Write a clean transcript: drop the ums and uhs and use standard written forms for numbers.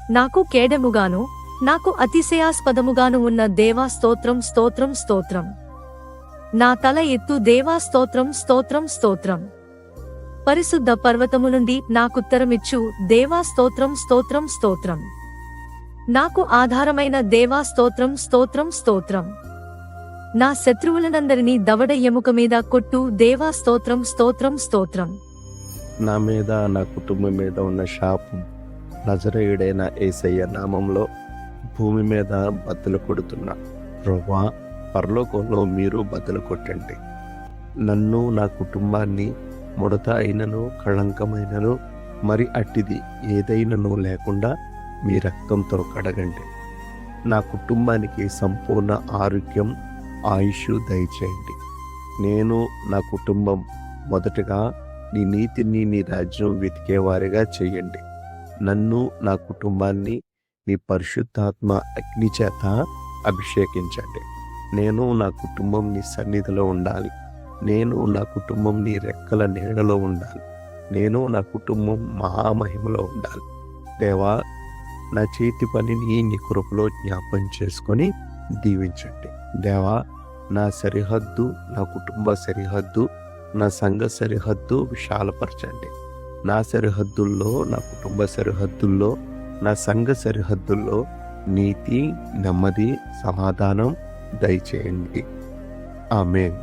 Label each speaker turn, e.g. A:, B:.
A: నాకు కేడముగాను నాకు అతిశయాస్పదముగాను ఉన్న దేవా స్తోత్రం స్తోత్రం స్తోత్రం. నా తల ఎత్తు దేవా స్తోత్రం స్తోత్రం స్తోత్రం. పరిశుద్ధ పర్వతము నుండి నాకుత్తరమిచ్చు దేవా స్తోత్రం స్తోత్రం స్తోత్రం. నాకు ఆధారమైన దేవా స్తోత్రం స్తోత్రం స్తోత్రం. నా శత్రువులనందరినీ దవడ ఎముక మీద కొట్టు దేవా స్తోత్రం స్తోత్రం స్తోత్రం.
B: నా మీద నా కుటుంబం మీద ఉన్న శాపం నజరేయుడైన యేసయ్య నామంలో భూమి మీద బద్దలు కొడుతున్నా. ప్రభువా, పరలోకంలో మీరు బద్దలు కొట్టండి. నన్ను నా కుటుంబాన్ని ముడత అయినను కళంకమైనను మరి అట్టిది ఏదైనను లేకుండా మీ రక్తంతో కడగండి. నా కుటుంబానికి సంపూర్ణ ఆరోగ్యం ఆయుష్ దయచేయండి. నేను నా కుటుంబం మొదటగా నీ నీతిని నీ రాజ్యం వెతికేవారిగా చేయండి. నన్ను నా కుటుంబాన్ని నీ పరిశుద్ధాత్మ అగ్ని చేత అభిషేకించండి. నేను నా కుటుంబం నీ సన్నిధిలో ఉండాలి. నేను నా కుటుంబం నీ రెక్కల నీడలో ఉండాలి. నేను నా కుటుంబం మహామహిమలో ఉండాలి. దేవా, నా చేతి పనిని నీ కృపలో జ్ఞాపం చేసుకొని దీవించండి. దేవా, నా సరిహద్దు, నా కుటుంబ సరిహద్దు, నా సంఘ సరిహద్దు విశాలపరచండి. నా సరిహద్దుల్లో, నా కుటుంబ సరిహద్దుల్లో, నా సంఘ సరిహద్దుల్లో నీతి, నెమ్మది, సమాధానం దయచేయండి. ఆమేన్.